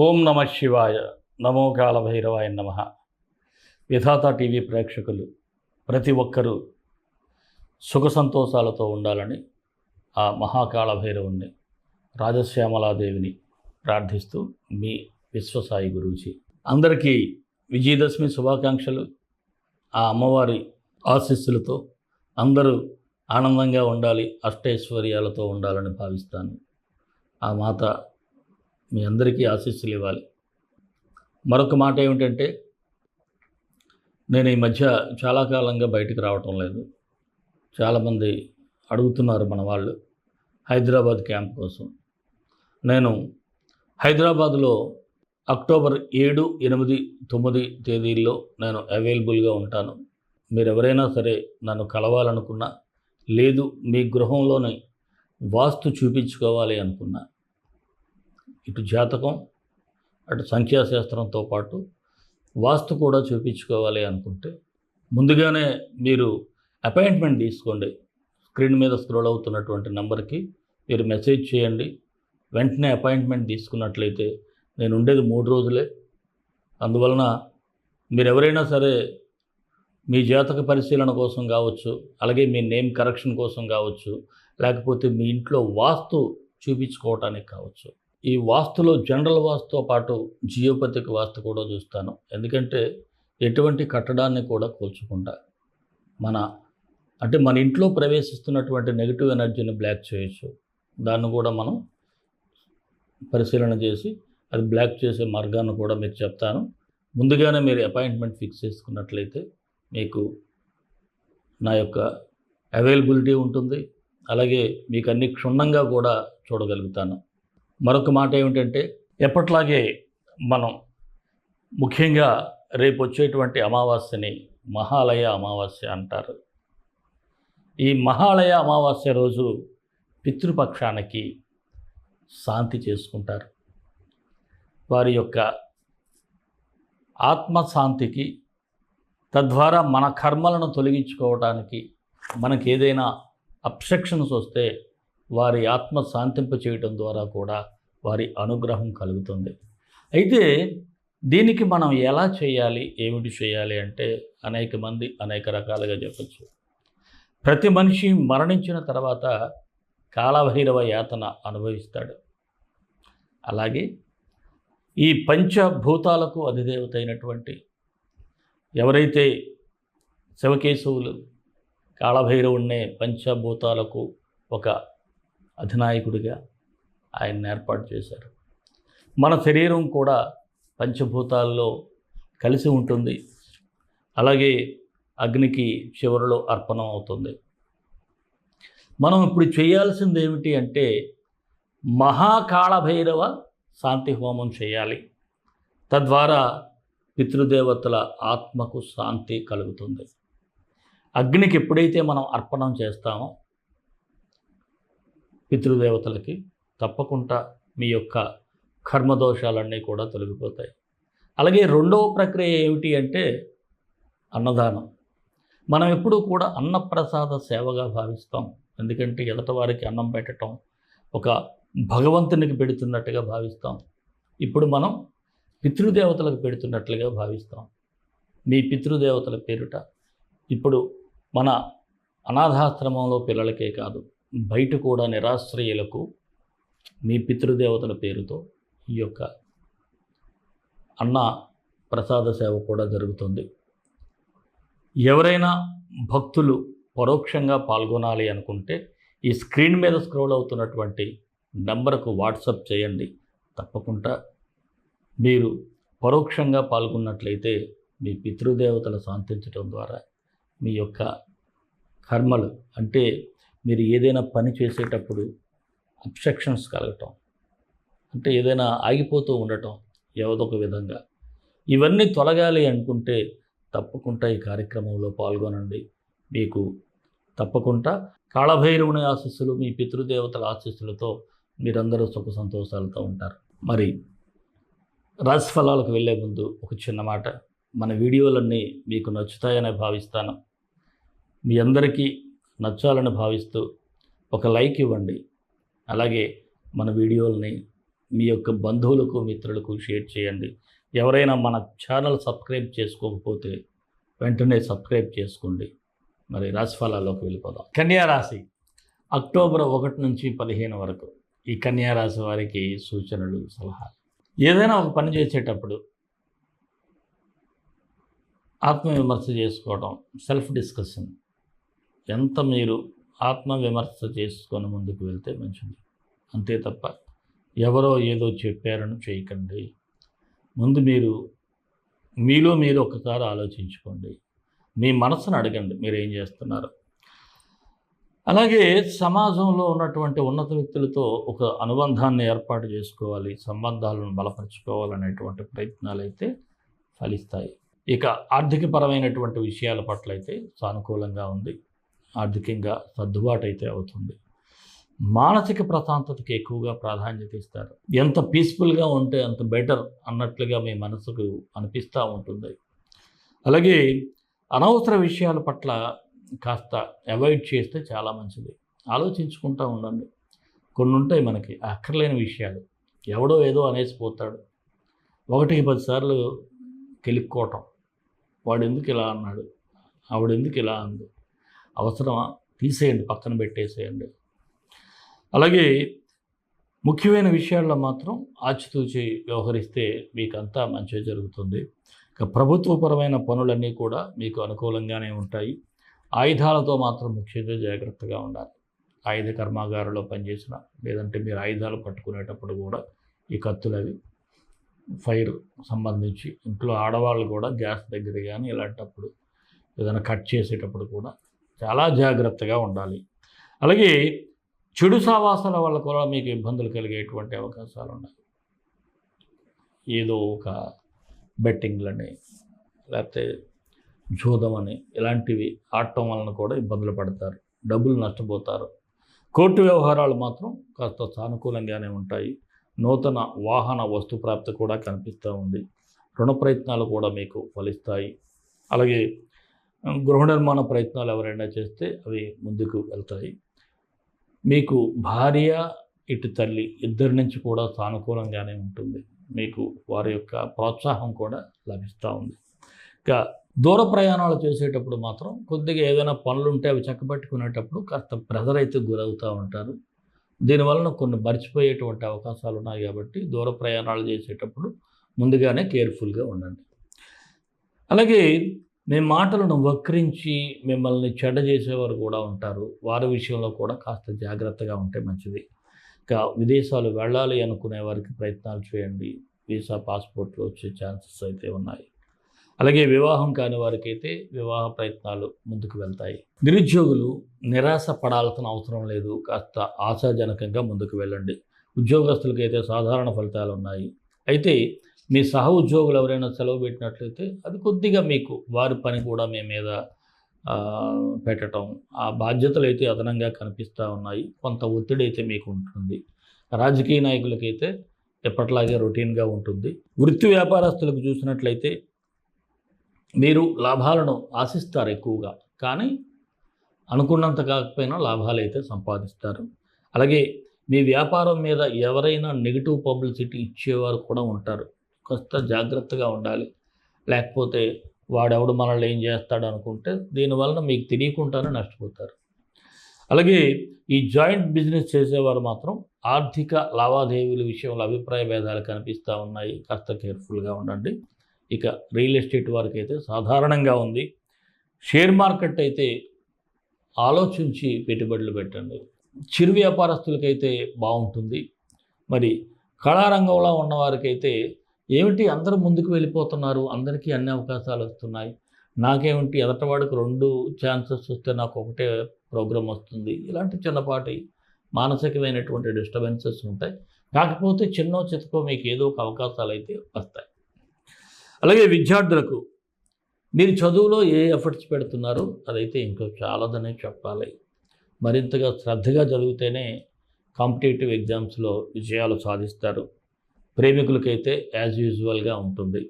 ఓం నమ శివాయ. నమో కాళభైరవాయ నమ. విధాత టీవీ ప్రేక్షకులు ప్రతి ఒక్కరూ సుఖ సంతోషాలతో ఉండాలని ఆ మహాకాళభైరవుణ్ణి రాజశ్యామలాదేవిని ప్రార్థిస్తూ మీ విశ్వసాయి గురూజీ. అందరికీ విజయదశమి శుభాకాంక్షలు. ఆ అమ్మవారి ఆశీస్సులతో అందరూ ఆనందంగా ఉండాలి, అష్టైశ్వర్యాలతో ఉండాలని భావిస్తాను. ఆ మాత మీ అందరికీ ఆశీస్సులు ఇవ్వాలి. మరొక మాట ఏమిటంటే, నేను ఈ మధ్య చాలా కాలంగా బయటికి రావటం లేదు. చాలామంది అడుగుతున్నారు మన వాళ్ళు హైదరాబాద్ క్యాంప్ కోసం. నేను హైదరాబాద్లో అక్టోబర్ 7, 8, 9 తేదీల్లో నేను అవైలబుల్గా ఉంటాను. మీరు ఎవరైనా సరే నన్ను కలవాలనుకున్నా, లేదు మీ గృహంలోనే వాస్తు చూపించుకోవాలి అనుకున్నా, ఇటు జాతకం అటు సంఖ్యాశాస్త్రంతో పాటు వాస్తు కూడా చూపించుకోవాలి అనుకుంటే ముందుగానే మీరు అపాయింట్మెంట్ తీసుకోండి. స్క్రీన్ మీద స్క్రోల్ అవుతున్నటువంటి నెంబర్కి మీరు మెసేజ్ చేయండి. వెంటనే అపాయింట్మెంట్ తీసుకున్నట్లయితే నేను ఉండేది 3 రోజులే. అందువలన మీరు ఎవరైనా సరే మీ జాతక పరిశీలన కోసం కావచ్చు, అలాగే మీ నేమ్ కరెక్షన్ కోసం కావచ్చు, లేకపోతే మీ ఇంట్లో వాస్తు చూపించుకోవటానికి కావచ్చు. ఈ వాస్తులో జనరల్ వాస్తుతో పాటు జియోపతిక్ వాస్తు కూడా చూస్తాను. ఎందుకంటే ఎటువంటి కట్టడాన్ని కూడా కూల్చకుండా మన ఇంట్లో ప్రవేశిస్తున్నటువంటి నెగిటివ్ ఎనర్జీని బ్లాక్ చేయొచ్చు. దాన్ని కూడా మనం పరిశీలన చేసి అది బ్లాక్ చేసే మార్గాన్ని కూడా మీకు చెప్తాను. ముందుగానే మీరు అపాయింట్మెంట్ ఫిక్స్ చేసుకున్నట్లయితే మీకు నా యొక్క అవైలబిలిటీ ఉంటుంది. అలాగే మీకు అన్ని క్షుణ్ణంగా కూడా చూడగలుగుతాను. మరొక మాట ఏమిటంటే, ఎప్పట్లాగే మనం ముఖ్యంగా రేపు వచ్చేటువంటి అమావాస్యని మహాలయ అమావాస్య అంటారు. ఈ మహాలయ అమావాస్య రోజు పితృపక్షానికి శాంతి చేసుకుంటారు. వారి యొక్క ఆత్మశాంతికి, తద్వారా మన కర్మలను తొలగించుకోవడానికి, మనకి ఏదైనా అబ్స్ట్రక్షన్స్ వస్తే వారి ఆత్మ శాంతింప చేయటం ద్వారా కూడా వారి అనుగ్రహం కలుగుతుంది. అయితే దీనికి మనం ఎలా చేయాలి, ఏమిటి చేయాలి అంటే అనేక మంది అనేక రకాలుగా చెప్పచ్చు. ప్రతి మనిషి మరణించిన తర్వాత కాళభైరవ యాతన అనుభవిస్తాడు. అలాగే ఈ పంచభూతాలకు అధిదేవత అయినటువంటి ఎవరైతే శివకేశవులు కాళభైరవుణ్ణే పంచభూతాలకు ఒక అధినాయకుడిగా ఆయన ఏర్పాటు చేశారు. మన శరీరం కూడా పంచభూతాల్లో కలిసి ఉంటుంది. అలాగే అగ్నికి చివరిలో అర్పణం అవుతుంది. మనం ఇప్పుడు చేయాల్సింది ఏమిటి అంటే మహాకాళభైరవ శాంతి హోమం చేయాలి. తద్వారా పితృదేవతల ఆత్మకు శాంతి కలుగుతుంది. అగ్నికి ఎప్పుడైతే మనం అర్పణం చేస్తామో పితృదేవతలకి తప్పకుండా మీ యొక్క కర్మదోషాలన్నీ కూడా తొలగిపోతాయి. అలాగే రెండవ ప్రక్రియ ఏమిటి అంటే అన్నదానం. మనం ఎప్పుడూ కూడా అన్నప్రసాద సేవగా భావిస్తాం. ఎందుకంటే ఎదట వారికి అన్నం పెట్టడం ఒక భగవంతునికి పెడుతున్నట్టుగా భావిస్తాం. ఇప్పుడు మనం పితృదేవతలకు పెడుతున్నట్లుగా భావిస్తాం. మీ పితృదేవతల పేరుట ఇప్పుడు మన అనాథాశ్రమంలో పిల్లలకే కాదు, బయట కూడా నిరాశ్రయులకు మీ పితృదేవతల పేరుతో ఈ యొక్క అన్న ప్రసాద సేవ కూడా జరుగుతుంది. ఎవరైనా భక్తులు పరోక్షంగా పాల్గొనాలి అనుకుంటే ఈ స్క్రీన్ మీద స్క్రోల్ అవుతున్నటువంటి నంబర్కు వాట్సాప్ చేయండి. తప్పకుండా మీరు పరోక్షంగా పాల్గొన్నట్లయితే మీ పితృదేవతలు శాంతించడం ద్వారా మీ యొక్క కర్మలు, అంటే మీరు ఏదైనా పని చేసేటప్పుడు అబ్స్ట్రక్షన్స్ కలగటం, అంటే ఏదైనా ఆగిపోతూ ఉండటం ఏదో ఒక విధంగా, ఇవన్నీ తొలగాలి అనుకుంటే తప్పకుండా ఈ కార్యక్రమంలో పాల్గొనండి. మీకు తప్పకుండా కాళభైరవుని ఆశీస్సులు, మీ పితృదేవతల ఆశీస్సులతో మీరందరూ సుఖ సంతోషాలతో ఉంటారు. మరి రాశిఫలాలకు వెళ్ళే ముందు ఒక చిన్న మాట. మన వీడియోలన్నీ మీకు నచ్చుతాయని భావిస్తాను. మీ అందరికీ నచ్చాలని భావిస్తూ ఒక లైక్ ఇవ్వండి. అలాగే మన వీడియోల్ని మీ యొక్క బంధువులకు మిత్రులకు షేర్ చేయండి. ఎవరైనా మన ఛానల్ సబ్స్క్రైబ్ చేసుకోకపోతే వెంటనే సబ్స్క్రైబ్ చేసుకోండి. మరి రాశిఫలాల్లోకి వెళ్ళిపోదాం. కన్యా రాశి అక్టోబర్ 1 నుంచి 15 వరకు ఈ కన్యా రాశి వారికి సూచనలు, సలహాలు. ఏదైనా ఒక పని చేసేటప్పుడు ఆత్మవిమర్శ చేసుకోవడం, సెల్ఫ్ డిస్కషన్. ఎంత మీరు ఆత్మవిమర్శ చేసుకొని ముందుకు వెళ్తే మంచిది. అంతే తప్ప ఎవరో ఏదో చెప్పారని చేయకండి. ముందు మీలో మీరు ఒకసారి ఆలోచించుకోండి. మీ మనసును అడగండి మీరు ఏం చేస్తున్నారు. అలాగే సమాజంలో ఉన్నటువంటి ఉన్నత వ్యక్తులతో ఒక అనుబంధాన్ని ఏర్పాటు చేసుకోవాలి, సంబంధాలను బలపరుచుకోవాలనేటువంటి ప్రయత్నాలు అయితే ఫలిస్తాయి. ఇక ఆర్థికపరమైనటువంటి విషయాల పట్ల అయితే సానుకూలంగా ఉంది. ఆర్థికంగా సర్దుబాటు అయితే అవుతుంది. మానసిక ప్రశాంతతకి ఎక్కువగా ప్రాధాన్యత ఇస్తారు. ఎంత పీస్ఫుల్గా ఉంటే అంత బెటర్ అన్నట్లుగా మీ మనసుకు అనిపిస్తూ ఉంటుంది. అలాగే అనవసర విషయాల పట్ల కాస్త అవాయిడ్ చేస్తే చాలా మంచిది. ఆలోచించుకుంటూ ఉండండి. కొన్ని ఉంటాయి మనకి అక్కర్లేని విషయాలు. ఎవడో ఏదో అనేసిపోతాడు. 1కి 10 సార్లు కెలుక్కోవటం. వాడు ఎందుకు ఇలా అన్నాడు, ఆవిడెందుకు ఇలా అంది, అవసరమా, తీసేయండి, పక్కన పెట్టేసేయండి. అలాగే ముఖ్యమైన విషయాల్లో మాత్రం ఆచితూచి వ్యవహరిస్తే మీకంతా మంచి జరుగుతుంది. ఇక ప్రభుత్వపరమైన పనులన్నీ కూడా మీకు అనుకూలంగానే ఉంటాయి. ఆయుధాలతో మాత్రం ముఖ్యంగా జాగ్రత్తగా ఉండాలి. ఆయుధ కర్మాగారంలో పనిచేసిన, లేదంటే మీరు ఆయుధాలు పట్టుకునేటప్పుడు కూడా ఈ కత్తులవి ఫైర్ సంబంధించి, ఇంట్లో ఆడవాళ్ళు కూడా గ్యాస్ దగ్గర కానీ ఇలాంటప్పుడు ఏదైనా కట్ చేసేటప్పుడు కూడా చాలా జాగ్రత్తగా ఉండాలి. అలాగే చెడు సావాసాల వల్ల కూడా మీకు ఇబ్బందులు కలిగేటువంటి అవకాశాలు ఉన్నాయి. ఏదో ఒక బెట్టింగ్లని, లేకపోతే జూదమని ఇలాంటివి ఆడటం వలన కూడా ఇబ్బందులు పడతారు, డబ్బులు నష్టపోతారు. కోర్టు వ్యవహారాలు మాత్రం కాస్త సానుకూలంగానే ఉంటాయి. నూతన వాహన వస్తు ప్రాప్తి కూడా కనిపిస్తూ ఉంది. రుణ ప్రయత్నాలు కూడా మీకు ఫలిస్తాయి. అలాగే గృహ నిర్మాణ ప్రయత్నాలు ఎవరైనా చేస్తే అవి ముందుకు వెళ్తాయి. మీకు భార్య, ఇటు తల్లి ఇద్దరి నుంచి కూడా సానుకూలంగానే ఉంటుంది. మీకు వారి యొక్క ప్రోత్సాహం కూడా లభిస్తూ ఉంది. ఇక దూర ప్రయాణాలు చేసేటప్పుడు మాత్రం కొద్దిగా ఏదైనా పనులుంటే అవి చక్కబెట్టుకునేటప్పుడు కాస్త ప్రెజర్ అయితే గురవుతూ ఉంటారు. దీనివలన కొన్ని మర్చిపోయేటువంటి అవకాశాలు ఉన్నాయి. కాబట్టి దూర ప్రయాణాలు చేసేటప్పుడు ముందుగానే కేర్ఫుల్గా ఉండండి. అలాగే మీ మాటలను వక్రించి మిమ్మల్ని చెడ్డ చేసేవారు కూడా ఉంటారు. వారి విషయంలో కూడా కాస్త జాగ్రత్తగా ఉంటే మంచిది. ఇక విదేశాలు వెళ్ళాలి అనుకునే వారికి ప్రయత్నాలు చేయండి. వీసా, పాస్పోర్ట్లు వచ్చే ఛాన్సెస్ అయితే ఉన్నాయి. అలాగే వివాహం కాని వారికి అయితే వివాహ ప్రయత్నాలు ముందుకు వెళ్తాయి. నిరుద్యోగులు నిరాశ పడాల్సిన అవసరం లేదు. కాస్త ఆశాజనకంగా ముందుకు వెళ్ళండి. ఉద్యోగస్తులకైతే సాధారణ ఫలితాలు ఉన్నాయి. అయితే మీ సహ ఉద్యోగులు ఎవరైనా సెలవు పెట్టినట్లయితే అది కొద్దిగా మీకు వారి పని కూడా మీ మీద పెట్టడం, ఆ బాధ్యతలు అయితే అదనంగా కనిపిస్తూ ఉన్నాయి. కొంత ఒత్తిడి అయితే మీకు ఉంటుంది. రాజకీయ నాయకులకైతే ఎప్పట్లాగే రొటీన్గా ఉంటుంది. వృత్తి వ్యాపారస్తులకు చూసినట్లయితే మీరు లాభాలను ఆశిస్తారు ఎక్కువగా, కానీ అనుకున్నంత కాకపోయినా లాభాలు అయితే సంపాదిస్తారు. అలాగే మీ వ్యాపారం మీద ఎవరైనా నెగిటివ్ పబ్లిసిటీ ఇచ్చేవారు కూడా ఉంటారు. కాస్త జాగ్రత్తగా ఉండాలి. లేకపోతే వాడెవడు మనల్ని ఏం చేస్తాడు అనుకుంటే దీనివలన మీకు తెలియకుండానే నష్టపోతారు. అలాగే ఈ జాయింట్ బిజినెస్ చేసేవారు మాత్రం ఆర్థిక లావాదేవీల విషయంలో అభిప్రాయ భేదాలు కనిపిస్తూ ఉన్నాయి. కాస్త కేర్ఫుల్గా ఉండండి. ఇక రియల్ ఎస్టేట్ వారికి అయితే సాధారణంగా ఉంది. షేర్ మార్కెట్ అయితే ఆలోచించి పెట్టుబడులు పెట్టండి. చిరు వ్యాపారస్తులకైతే బాగుంటుంది. మరి కళారంగంలో ఉన్నవారికైతే ఏమిటి అందరూ ముందుకు వెళ్ళిపోతున్నారు, అందరికీ అన్ని అవకాశాలు వస్తున్నాయి, నాకేమిటి ఎదటవాడికి 2 ఛాన్సెస్ వస్తే నాకు ఒకటే ప్రోగ్రాం వస్తుంది, ఇలాంటి చిన్నపాటి మానసికమైనటువంటి డిస్టర్బెన్సెస్ ఉంటాయి. కాకపోతే చిన్నో చితకో మీకు ఏదో ఒక అవకాశాలు అయితే వస్తాయి. అలాగే విద్యార్థులకు మీరు చదువులో ఏ ఎఫర్ట్స్ పెడుతున్నారో అదైతే ఇంకా చాలాదనే చెప్పాలి. మరింతగా శ్రద్ధగా చదివితేనే కాంపిటేటివ్ ఎగ్జామ్స్లో విజయాలు సాధిస్తారు. ప్రేమికులకైతే యాజ్ యూజువల్గా ఉంటుంది.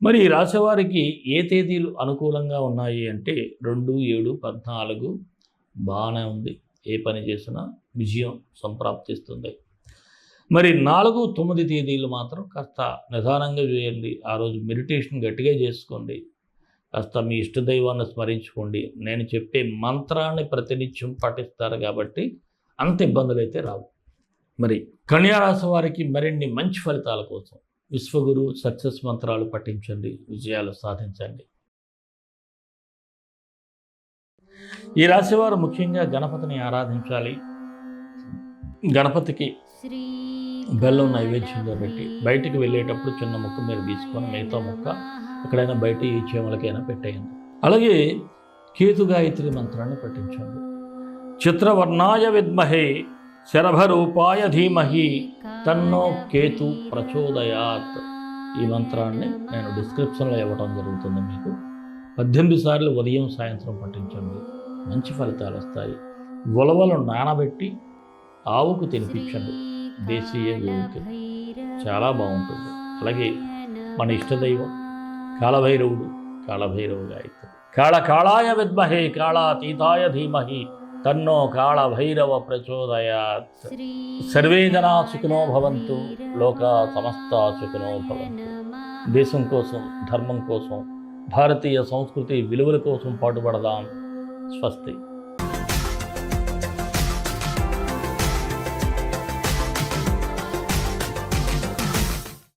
మరి ఈ రాసేవారికి ఏ తేదీలు అనుకూలంగా ఉన్నాయి అంటే 2, 7, 14 బాగానే ఉంది. ఏ పని చేసినా విజయం సంప్రాప్తిస్తుంది. మరి 4, 9 తేదీలు మాత్రం కాస్త నిదానంగా చేయండి. ఆ రోజు మెడిటేషన్ గట్టిగా చేసుకోండి. కాస్త మీ ఇష్టదైవాన్ని స్మరించుకోండి. నేను చెప్పే మంత్రాన్ని ప్రతినిత్యం పఠిస్తారు కాబట్టి అంత ఇబ్బందులైతే రావు. మరి కన్యారాశి వారికి మరిన్ని మంచి ఫలితాల కోసం విశ్వగురు సక్సెస్ మంత్రాలు పఠించండి, విజయాలు సాధించండి. ఈ రాశివారు ముఖ్యంగా గణపతిని ఆరాధించాలి. గణపతికి బెల్లం నైవేద్యంగా పెట్టి బయటికి వెళ్ళేటప్పుడు చిన్న ముక్క మీరు తీసుకొని మిగతా ముక్క ఎక్కడైనా బయట ఈ చీమలకైనా పెట్టేయండి. అలాగే కేతు గాయత్రి మంత్రాన్ని పఠించండి. చిత్రవర్ణాయ విద్మహే శరభరూపాయ ధీమహి తన్నో కేతు ప్రచోదయాత్. ఈ మంత్రాన్ని నేను డిస్క్రిప్షన్లో ఇవ్వడం జరుగుతుంది. మీకు 18 సార్లు ఉదయం సాయంత్రం పఠించండి, మంచి ఫలితాలు వస్తాయి. ఉలవలు నానబెట్టి ఆవుకు తినిపించండి, దేశీయ గోవుకి, చాలా బాగుంటుంది. అలాగే మన ఇష్టదైవం కాళభైరవుడు, కాళభైరవ గాయత్రి. కాళాయ విద్మహే కాళాతీతాయ ధీమహి తన్నో కాళభైరవ ప్రచోదయాత్. సర్వే జనా సుఖినో భవంతు, లోకా సమస్తా సుఖినో భవంతు. దేశం కోసం, ధర్మం కోసం, భారతీయ సంస్కృతి విలువల కోసం పాటుపడదాం. స్వస్తి.